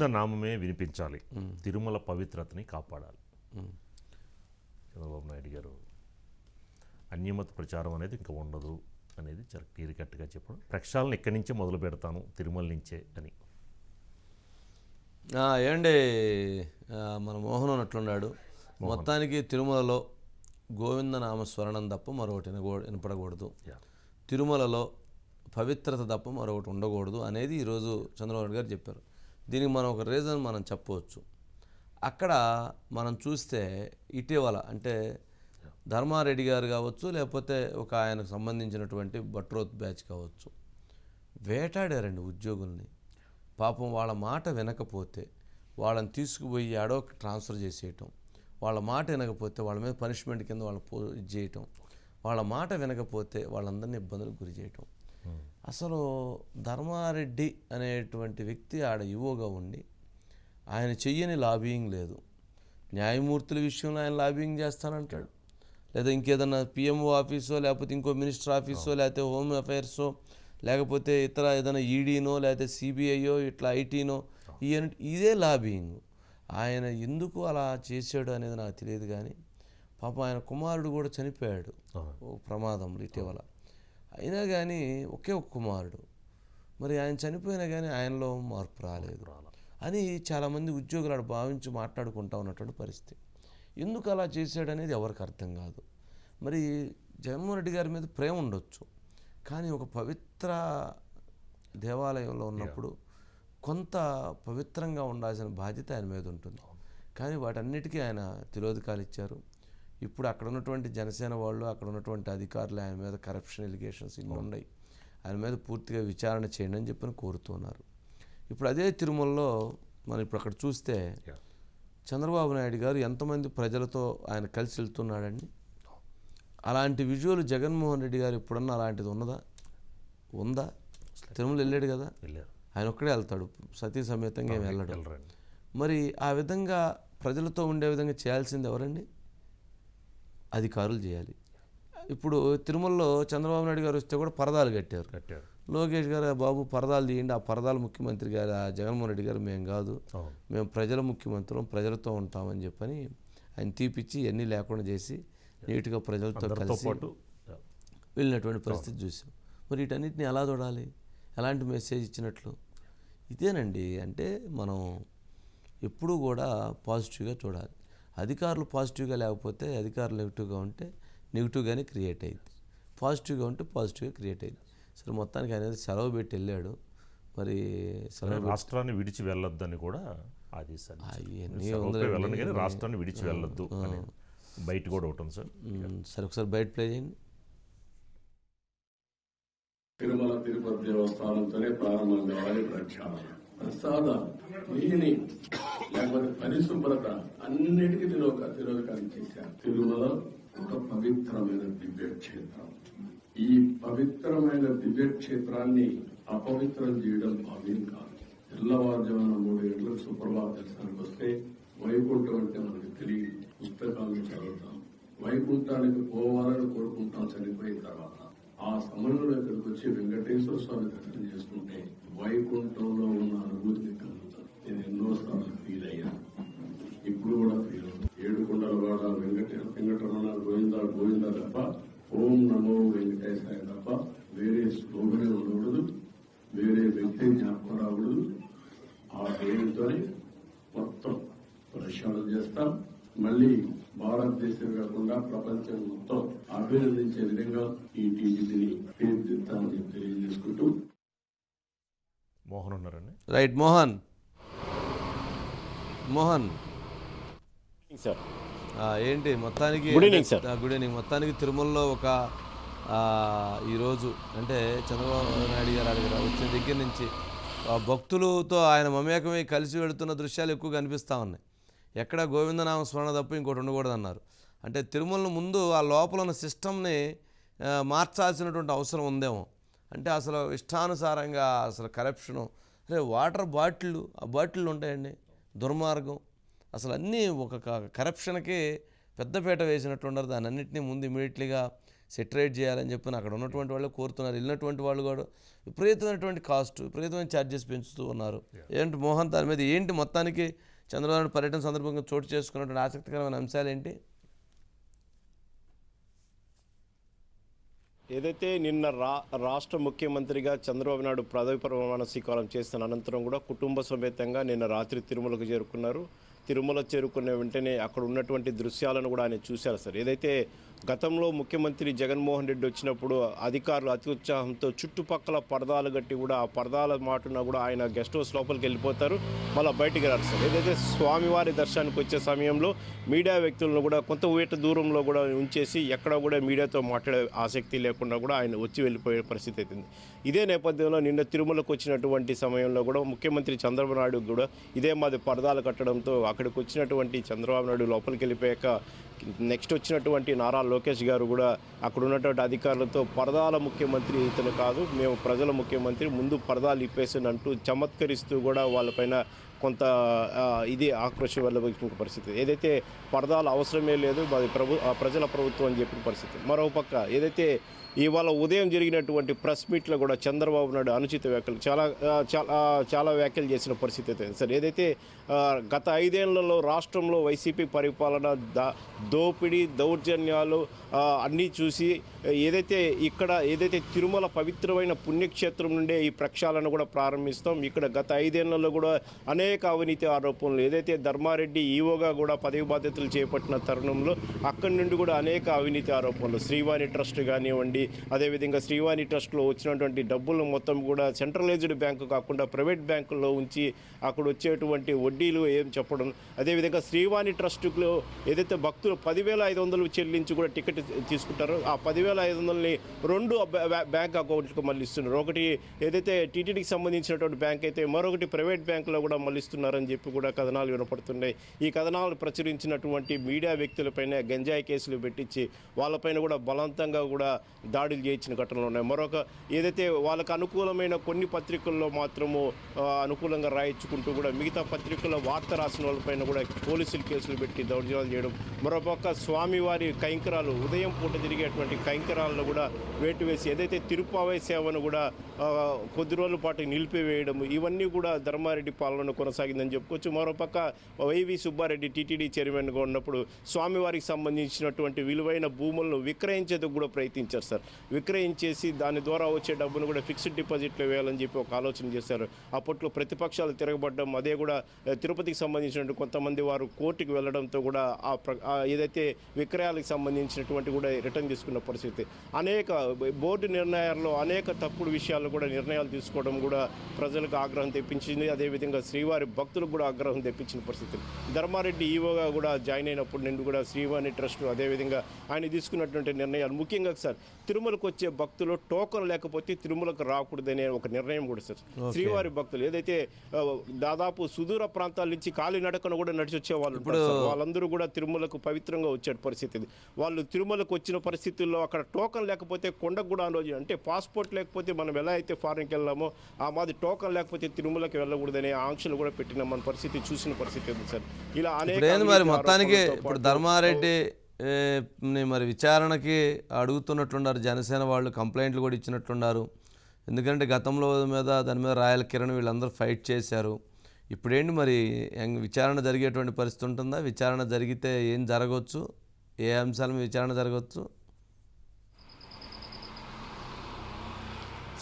నామమే వినిపించాలి, తిరుమల పవిత్రతని కాపాడాలి. చంద్రబాబు నాయుడు గారు అన్యమత ప్రచారం అనేది ఇంకా ఉండదు అనేది చాలా క్లియర్ కట్గా చెప్పడం, ప్రక్షాళన ఇక్కడి నుంచే మొదలు పెడతాను తిరుమల నుంచే అని. ఏమండి, మన మోహన్ అట్లున్నాడు. మొత్తానికి తిరుమలలో గోవిందనామ స్మరణం తప్ప మరొకటి వినపడకూడదు, తిరుమలలో పవిత్రత తప్ప మరొకటి ఉండకూడదు అనేది ఈరోజు చంద్రబాబు గారు చెప్పారు. దీనికి మనం ఒక రీజన్ మనం చెప్పవచ్చు. అక్కడ మనం చూస్తే ఇటీవల అంటే ధర్మారెడ్డి గారు కావచ్చు, లేకపోతే ఒక ఆయనకు సంబంధించినటువంటి భట్రోత్ బ్యాచ్ కావచ్చు, వేటాడారండి ఉద్యోగుల్ని. పాపం వాళ్ళ మాట వినకపోతే వాళ్ళని తీసుకుపోయి ఆడో ట్రాన్స్ఫర్ చేసేయటం, వాళ్ళ మాట వినకపోతే వాళ్ళ మీద పనిష్మెంట్ కింద వాళ్ళ ఇది చేయటం, వాళ్ళ మాట వినకపోతే వాళ్ళందరినీ ఇబ్బందులకు గురి చేయటం. అసలు ధర్మారెడ్డి అనేటువంటి వ్యక్తి ఆడ యువగా ఉండి ఆయన చెయ్యని లాబియింగ్ లేదు. న్యాయమూర్తుల విషయంలో ఆయన లాబియింగ్ చేస్తానంటాడు, లేదా ఇంకేదన్నా పిఎంఓ ఆఫీసో, లేకపోతే ఇంకో మినిస్టర్ ఆఫీసో, లేకపోతే హోమ్ అఫైర్సో, లేకపోతే ఇతర ఏదైనా ఈడీనో, లేకపోతే సిబిఐయో, ఇట్లా ఐటీనో, ఇదే లాబియింగ్. ఆయన ఎందుకు అలా చేశాడు అనేది నాకు తెలియదు. కానీ పాపం ఆయన కుమారుడు కూడా చనిపోయాడు ప్రమాదంలో ఇటీవల. అయినా కానీ ఒకే ఒక కుమారుడు, మరి ఆయన చనిపోయినా కానీ ఆయనలో మార్పు రాలేదు అని చాలామంది ఉద్యోగులు ఆడ భావించి మాట్లాడుకుంటా ఉన్నటువంటి పరిస్థితి. ఎందుకు అలా చేశాడనేది ఎవరికి అర్థం కాదు. మరి జగన్మోహన్ రెడ్డి గారి మీద ప్రేమ ఉండొచ్చు, కానీ ఒక పవిత్ర దేవాలయంలో ఉన్నప్పుడు కొంత పవిత్రంగా ఉండాల్సిన బాధ్యత ఆయన మీద ఉంటుంది. కానీ వాటన్నిటికీ ఆయన తిరోధకాలు ఇచ్చారు. ఇప్పుడు అక్కడ ఉన్నటువంటి జనసేన వాళ్ళు, అక్కడ ఉన్నటువంటి అధికారులు ఆయన మీద కరప్షన్ ఎలిగేషన్స్ ఇన్ని ఉన్నాయి, ఆయన మీద పూర్తిగా విచారణ చేయండి అని చెప్పని కోరుతున్నారు. ఇప్పుడు అదే తిరుమలలో మనం ఇప్పుడు అక్కడ చూస్తే చంద్రబాబు నాయుడు గారు ఎంతమంది ప్రజలతో ఆయన కలిసి వెళ్తున్నాడండి. అలాంటి విజువల్ జగన్మోహన్ రెడ్డి గారు ఎప్పుడన్నా అలాంటిది ఉందా? తిరుమల వెళ్ళాడు కదా, ఆయన ఒక్కడే వెళ్తాడు, సతీ సమేతంగా ఏమి వెళ్ళడు. మరి ఆ విధంగా ప్రజలతో ఉండే విధంగా చేయాల్సింది ఎవరండి? అధికారులు చేయాలి. ఇప్పుడు తిరుమలలో చంద్రబాబు నాయుడు గారు వస్తే కూడా పరదాలు కట్టారు. లోకేష్ గారు బాబు పరదాలు తీయండి, ఆ పరదాలు ముఖ్యమంత్రి గారు జగన్మోహన్ రెడ్డి గారు మేము కాదు, మేము ప్రజల ముఖ్యమంత్రులం, ప్రజలతో ఉంటామని చెప్పని ఆయన తీపిచ్చి ఎన్ని లేకుండా చేసి నీట్గా ప్రజలతో కలిసి వెళ్ళినటువంటి పరిస్థితి చూసాం. మరి వీటన్నిటిని ఎలా చూడాలి, ఎలాంటి మెసేజ్ ఇచ్చినట్లు? ఇదేనండి. అంటే మనం ఎప్పుడూ కూడా పాజిటివ్గా చూడాలి. అధికారులు పాజిటివ్గా లేకపోతే, అధికారులు నెగిటివ్గా ఉంటే నెగిటివ్గానే క్రియేట్ అయ్యింది, పాజిటివ్గా ఉంటే పాజిటివ్గా క్రియేట్ అయ్యింది. సరే, మొత్తానికి అనేది సెలవు పెట్టి వెళ్ళాడు. మరి రాష్ట్రాన్ని విడిచి వెళ్ళొద్దని కూడా ఆదేశాలు, రాష్ట్రాన్ని విడిచి వెళ్ళొద్దు అని బయట కూడా ఉంటుంది సార్. సరే, ఒకసారి బయట ప్లే చేయండి. తిరుమల తిరుపతి దేవస్థానంతోనే ప్రారంభం కావాలి ప్రక్షాళన, ప్రసాదం, నీని, లేకపోతే పరిశుభ్రత, అన్నిటికీ తిరోధకాలు చేశారు. తిరుమల ఒక పవిత్రమైన దివ్యక్షేత్రం. ఈ పవిత్రమైన దివ్యక్షేత్రాన్ని అపవిత్రం చేయడం భావ్యం కాదు. తెల్లవారుజామున 3 గంటలకు సుప్రభాత దర్శనానికి వస్తే వైకుంఠం అంటే మనకు తెలియదు, పుస్తకాలను చదువుతాం. వైకుంఠానికి పోవాలని కోరుకుంటాం చనిపోయిన తర్వాత. ఆ సమయంలో ఇక్కడికి వచ్చి వెంకటేశ్వర స్వామి దర్శనం చేసుకుంటే వైకుంఠంలో ఉన్న అనుభూతిని కలుగుతాం. నేను ఎన్నోసార్లు ఫీల్ అయ్యాను, ఇప్పుడు కూడా ఫీల్ అవుతాను. 7 కొండల వాడ వెంకటరమణ గోవింద తప్ప, ఓం నమో వెంకటేశాయ తప్ప వేరే స్లోగనే ఉండకూడదు, వేరే వ్యక్తి జ్ఞాపకం రాకూడదు. ఆ పేరుతోనే మొత్తం ప్రక్షాళన చేస్తాం. మళ్ళీ భారతదేశం కాకుండా ప్రపంచం మొత్తం అభినందించే విధంగా ఈ టీజీని తీర్చిదిద్దామని తెలియజేసుకుంటూ. మోహన్ ఉన్నారండి. Right, Mohan sir. ఏంటి మొత్తానికి? Good evening sir. Good evening. మొత్తానికి తిరుమలలో ఒక ఈరోజు అంటే చంద్రబాబు నాయుడు గారు అడిగారు వచ్చిన దగ్గర నుంచి భక్తులతో ఆయన మమేకమై కలిసి వెళుతున్న దృశ్యాలు ఎక్కువ కనిపిస్తూ ఉన్నాయి. ఎక్కడ గోవిందనామ స్మరణ తప్ప ఇంకోటి ఉండకూడదు అన్నారు. అంటే తిరుమల ముందు ఆ లోపల ఉన్న సిస్టమ్ని మార్చాల్సినటువంటి అవసరం ఉందేమో. అంటే అసలు ఇష్టానుసారంగా అసలు కరప్షను, అరే వాటర్ బాటిళ్ళు, ఆ బాటిళ్ళు ఉంటాయండి, దుర్మార్గం, అసలు అన్నీ ఒక కరప్షన్కి పెద్దపీట వేసినట్లున్నారు. దాన్ని అన్నింటినీ ముందు ఇమీడియట్లీగా సెటరేట్ చేయాలని చెప్పి అక్కడ ఉన్నటువంటి వాళ్ళు కోరుతున్నారు. వెళ్ళినటువంటి వాళ్ళు కూడా విపరీతమైనటువంటి కాస్ట్, విపరీతమైన ఛార్జెస్ పెంచుతూ ఉన్నారు. ఏంటి మోహన్, దాని మీద ఏంటి మొత్తానికి చంద్రబాబు నాయుడు పర్యటన సందర్భంగా చోటు చేసుకున్నటువంటి ఆసక్తికరమైన అంశాలు ఏంటి? ఏదైతే నిన్న రాష్ట్ర ముఖ్యమంత్రిగా చంద్రబాబు నాయుడు పదవి ప్రమాణ స్వీకారం చేసిన అనంతరం కూడా కుటుంబ సమేతంగా నిన్న రాత్రి తిరుమలకు చేరుకున్నారు. తిరుమల చేరుకున్న వెంటనే అక్కడ ఉన్నటువంటి దృశ్యాలను కూడా ఆయన చూశారు సార్. ఏదైతే గతంలో ముఖ్యమంత్రి జగన్మోహన్ రెడ్డి వచ్చినప్పుడు అధికారులు అతి ఉత్సాహంతో చుట్టుపక్కల పరదాలు కట్టి కూడా ఆ పరదాల మాటున కూడా ఆయన గెస్ట్ హౌస్ లోపలికి వెళ్ళిపోతారు, మళ్ళీ బయటికి రారు సార్. ఏదైతే స్వామివారి దర్శనానికి వచ్చే సమయంలో మీడియా వ్యక్తులను కూడా కొంత వేట దూరంలో కూడా ఉంచేసి ఎక్కడ కూడా మీడియాతో మాట్లాడే ఆసక్తి లేకుండా కూడా ఆయన వచ్చి వెళ్ళిపోయే పరిస్థితి అవుతుంది. ఇదే నేపథ్యంలో నిన్న తిరుమలకు వచ్చినటువంటి సమయంలో కూడా ముఖ్యమంత్రి చంద్రబాబు నాయుడు కూడా ఇదే మాది పరదాలు కట్టడంతో అక్కడికి వచ్చినటువంటి చంద్రబాబు నాయుడు లోపలికి వెళ్ళిపోయాక నెక్స్ట్ వచ్చినటువంటి నారా లోకేష్ గారు కూడా అక్కడ ఉన్నటువంటి అధికారులతో పరదాల ముఖ్యమంత్రి ఇతను కాదు, మేము ప్రజల ముఖ్యమంత్రి, ముందు పరదాలు ఇప్పేసి అంటూ చమత్కరిస్తూ కూడా వాళ్ళపైన కొంత ఇది ఆక్రోశం వెళ్ళబోతున్న పరిస్థితి. ఏదైతే పరదాలు అవసరమే లేదు, మాది ప్రజల ప్రభుత్వం అని చెప్పిన పరిస్థితి. మరోపక్క ఏదైతే ఇవాళ ఉదయం జరిగినటువంటి ప్రెస్ మీట్లో కూడా చంద్రబాబు నాయుడు అనుచిత వ్యాఖ్యలు చాలా వ్యాఖ్యలు చేసిన పరిస్థితి అయితే సార్. ఏదైతే గత 5 ఏళ్లలో రాష్ట్రంలో వైసీపీ పరిపాలన దోపిడీ దౌర్జన్యాలు అన్నీ చూసి ఏదైతే తిరుమల పవిత్రమైన పుణ్యక్షేత్రం నుండే ఈ ప్రక్షాళన కూడా ప్రారంభిస్తాం. ఇక్కడ గత 5 ఏళ్లలో కూడా అనేక అవినీతి ఆరోపణలు, ఏదైతే ధర్మారెడ్డి ఈవోగా కూడా పదవి బాధ్యతలు చేపట్టిన తరుణంలో అక్కడి నుండి కూడా అనేక అవినీతి ఆరోపణలు, శ్రీవాణి ట్రస్ట్ కానివ్వండి, అదేవిధంగా శ్రీవాణి ట్రస్ట్లో వచ్చినటువంటి డబ్బులు మొత్తం కూడా సెంట్రలైజ్డ్ బ్యాంకు కాకుండా ప్రైవేట్ బ్యాంకుల్లో ఉంచి అక్కడ వచ్చేటువంటి వడ్డీలు ఏం చెప్పడం, అదేవిధంగా శ్రీవాణి ట్రస్టులో ఏదైతే భక్తులు 10,500 చెల్లించి కూడా టికెట్ తీసుకుంటారో ఆ 10,500ని 2 బ్యాంక్ అకౌంట్లకు మళ్ళీ ఇస్తున్నారు. ఒకటి ఏదైతే టీటీడీకి సంబంధించినటువంటి బ్యాంక్ అయితే మరొకటి ప్రైవేట్ బ్యాంకులో కూడా మళ్ళీ ఇస్తున్నారని చెప్పి కూడా కథనాలు వినపడుతున్నాయి. ఈ కథనాలు ప్రచురించినటువంటి మీడియా వ్యక్తులపైన గంజాయి కేసులు పెట్టించి వాళ్ళపైన కూడా బలవంతంగా కూడా దాడులు చేయించిన ఘటనలు ఉన్నాయి. మరొక ఏదైతే వాళ్ళకు అనుకూలమైన కొన్ని పత్రికల్లో మాత్రము అనుకూలంగా రాయించుకుంటూ కూడా మిగతా పత్రికల్లో వార్త రాసిన వాళ్ళపైన కూడా పోలీసులు కేసులు పెట్టి దౌర్జన్యాలు చేయడం, మరోపక్క స్వామివారి కైంకరాలు ఉదయం పూట జరిగేటువంటి కైంకరాలను కూడా వేటు వేసి ఏదైతే తిరుపావై సేవను కూడా కొద్ది రోజుల పాటు నిలిపివేయడం, ఇవన్నీ కూడా ధర్మారెడ్డి పాలన కొనసాగిందని చెప్పుకోవచ్చు. మరోపక్క వైవి సుబ్బారెడ్డి టీటీడీ చైర్మన్గా ఉన్నప్పుడు స్వామివారికి సంబంధించినటువంటి విలువైన భూములను విక్రయించేందుకు కూడా ప్రయత్నించారు సార్. విక్రయించేసి దాని ద్వారా వచ్చే డబ్బును కూడా ఫిక్స్డ్ డిపాజిట్లో వేయాలని చెప్పి ఒక ఆలోచన చేశారు. అప్పట్లో ప్రతిపక్షాలు తిరగబడ్డం, అదే కూడా తిరుపతికి సంబంధించినటువంటి కొంతమంది వారు కోర్టుకు వెళ్లడంతో కూడా ఏదైతే విక్రయాలకు సంబంధించినటువంటి కూడా రిటర్న్ తీసుకున్న పరిస్థితి. అనేక బోర్డు నిర్ణయాల్లో అనేక తప్పుడు విషయాల్లో కూడా నిర్ణయాలు తీసుకోవడం కూడా ప్రజలకు ఆగ్రహం తెప్పించింది. అదేవిధంగా శ్రీవారి భక్తులకు కూడా ఆగ్రహం తెప్పించిన పరిస్థితి. ధర్మారెడ్డి ఈవోగా కూడా జాయిన్ అయినప్పుడు నుండి కూడా శ్రీవాణి ట్రస్ట్ అదేవిధంగా ఆయన తీసుకున్నటువంటి నిర్ణయాలు, ముఖ్యంగా సార్ తిరుమలకు వచ్చే భక్తులు టోకన్ లేకపోతే తిరుమలకు రాకూడదనే ఒక నిర్ణయం కూడా సార్. శ్రీవారి భక్తులు ఏదైతే దాదాపు సుదూర ప్రాంతాల నుంచి కాలినడకను కూడా నడిచి వచ్చే వాళ్ళు వాళ్ళందరూ కూడా తిరుమలకు పవిత్రంగా వచ్చే పరిస్థితి. వాళ్ళు తిరుమలకు వచ్చిన పరిస్థితుల్లో అక్కడ టోకన్ లేకపోతే కొండకు కూడా రోజు అంటే పాస్పోర్ట్ లేకపోతే మనం ఎలా అయితే ఫారెన్కి వెళ్ళామో ఆ మాది టోకన్ లేకపోతే తిరుమలకి వెళ్ళకూడదనే ఆంక్షలు కూడా పెట్టిన మన పరిస్థితి చూసిన పరిస్థితి ఉంది సార్. ఇలా అనేక మొత్తానికి ఇప్పుడు ధర్మారెడ్డి మరి విచారణకి అడుగుతున్నట్లున్నారు. జనసేన వాళ్ళు కంప్లైంట్లు కూడా ఇచ్చినట్లున్నారు. ఎందుకంటే గతంలో దాని మీద రాయల కిరణ్ వీళ్ళందరూ ఫైట్ చేశారు. ఇప్పుడేంటి మరి విచారణ జరిగేటువంటి పరిస్థితి ఉంటుందా? విచారణ జరిగితే ఏం జరగవచ్చు? ఏ అంశాల మీద విచారణ జరగవచ్చు?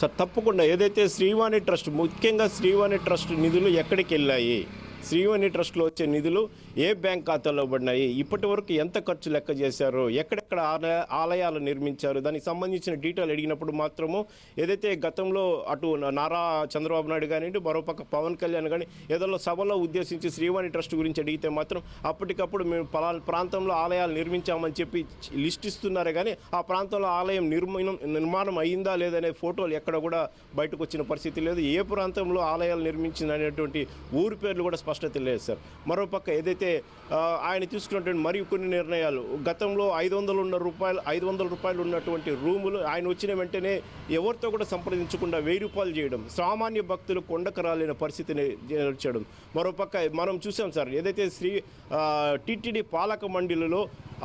సార్ తప్పకుండా ఏదైతే శ్రీవాణి ట్రస్ట్, ముఖ్యంగా శ్రీవాణి ట్రస్ట్ నిధులు ఎక్కడికి వెళ్ళాయి, శ్రీవాణి ట్రస్ట్లో వచ్చే నిధులు ఏ బ్యాంక్ ఖాతాలో పడినాయి, ఇప్పటి వరకు ఎంత ఖర్చు లెక్క చేశారు, ఎక్కడెక్కడ ఆలయాలు నిర్మించారు, దానికి సంబంధించిన డీటెయిల్ అడిగినప్పుడు మాత్రము ఏదైతే గతంలో అటు నారా చంద్రబాబు నాయుడు కానివ్వండి, మరోపక్క పవన్ కళ్యాణ్ కానీ ఏదో సభలో ఉద్దేశించి శ్రీవాణి ట్రస్ట్ గురించి అడిగితే మాత్రం అప్పటికప్పుడు మేము ప్రాంతంలో ఆలయాలు నిర్మించామని చెప్పి లిస్ట్ ఇస్తున్నారే కానీ ఆ ప్రాంతంలో ఆలయం నిర్మాణం అయిందా లేదనే ఫోటోలు ఎక్కడ కూడా బయటకు వచ్చిన పరిస్థితి లేదు. ఏ ప్రాంతంలో ఆలయాలు నిర్మించిందనేటువంటి ఊరి పేర్లు కూడా స్పష్టత లేదు సార్. మరోపక్క ఏదైతే ఆయన తీసుకున్నటువంటి మరియు కొన్ని నిర్ణయాలు, గతంలో 500 రూపాయలు ఉన్నటువంటి రూములు ఆయన వచ్చిన వెంటనే ఎవరితో కూడా సంప్రదించకుండా 1000 రూపాయలు చేయడం, సామాన్య భక్తులు కొండకు రాలేని పరిస్థితిని చేయడం. మరోపక్క మనం చూసాం సార్, ఏదైతే టీటీడీ పాలక మండలిలో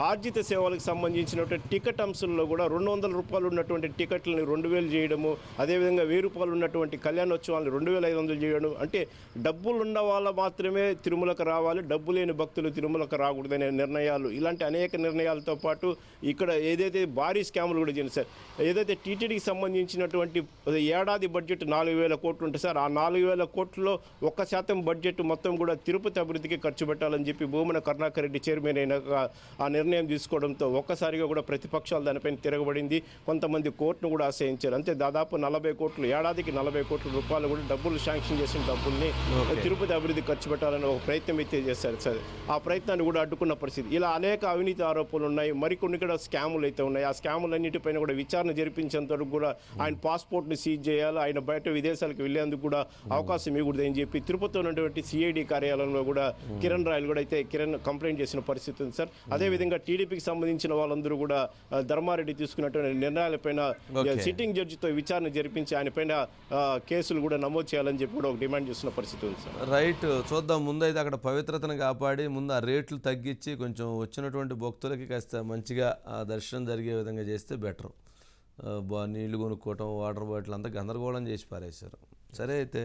ఆర్జిత సేవలకు సంబంధించినటువంటి టికెట్ అంశంలో కూడా 200 రూపాయలు ఉన్నటువంటి టికెట్లని 2000 చేయడము, అదేవిధంగా 1000 రూపాయలు ఉన్నటువంటి కళ్యాణోత్సవాలను 2500 చేయడం, అంటే డబ్బులు ఉన్న వాళ్ళు మాత్రమే తిరుమలకు రావాలి, డబ్బు లేని భక్తులు తిరుమలకు రాకూడదనే నిర్ణయాలు, ఇలాంటి అనేక నిర్ణయాలతో పాటు ఇక్కడ ఏదైతే భారీ స్కాములు కూడా చేయండి సార్. ఏదైతే టీటీడీకి సంబంధించినటువంటి ఏడాది బడ్జెట్ 4000 కోట్లు ఉంటుంది సార్, ఆ 4000 కోట్లలో 1% బడ్జెట్ మొత్తం కూడా తిరుపతి అభివృద్ధికి ఖర్చు పెట్టాలని చెప్పి భూమన కరుణాకర్ రెడ్డి చైర్మన్ అయినాక ఆ నిర్ణయం తీసుకోవడంతో ఒక్కసారిగా కూడా ప్రతిపక్షాలు దానిపైన తిరగబడింది. కొంతమంది కోర్టును కూడా ఆశ్రయించారు. అంతే దాదాపు 40 కోట్లు, ఏడాదికి 40 కోట్ల రూపాయలు కూడా డబ్బులు శాంక్షన్ చేసిన డబ్బుల్ని తిరుపతి అభివృద్ధి ఖర్చు పెట్టాలని ఒక ప్రయత్నం అయితే చేశారు సార్. ఆ ప్రయత్నాన్ని కూడా అడ్డుకున్న పరిస్థితి. ఇలా అనేక అవినీతి ఆరోపణలు ఉన్నాయి, మరికొన్ని కూడా స్కాములు అయితే ఉన్నాయి. ఆ స్కాములన్నిటిపైన కూడా విచారణ జరిపించేంత వరకు కూడా ఆయన పాస్పోర్ట్ని సీజ్ చేయాలి, ఆయన బయట విదేశాలకు వెళ్లేందుకు కూడా అవకాశం ఇవ్వకూడదని చెప్పి తిరుపతిలో ఉన్నటువంటి సిఐడి కార్యాలయంలో కూడా కిరణ్ రాయలు కూడా అయితే కంప్లైంట్ చేసిన పరిస్థితి ఉంది సార్. అదేవిధంగా టీడీపీకి సంబంధించిన వాళ్ళందరూ కూడా ధర్మారెడ్డి తీసుకున్నటువంటి నిర్ణయాలపైన సిట్టింగ్ జడ్జితో విచారణ జరిపించి ఆయన పైన కేసులు కూడా నమోదు చేయాలని చెప్పి కూడా ఒక డిమాండ్ చేస్తున్న పరిస్థితి ఉంది సార్. రైట్, చూద్దాం. ముందైతే అక్కడ పవిత్రతను కాపాడి ముందు ఆ రేట్లు తగ్గించి కొంచెం వచ్చినటువంటి భక్తులకి కాస్త మంచిగా ఆ దర్శనం జరిగే విధంగా చేస్తే బెటర్. నీళ్లు కొనుక్కోవటం, వాటర్ బాటిల్ అంతా గందరగోళం చేసి పారేశారు. సరే, అయితే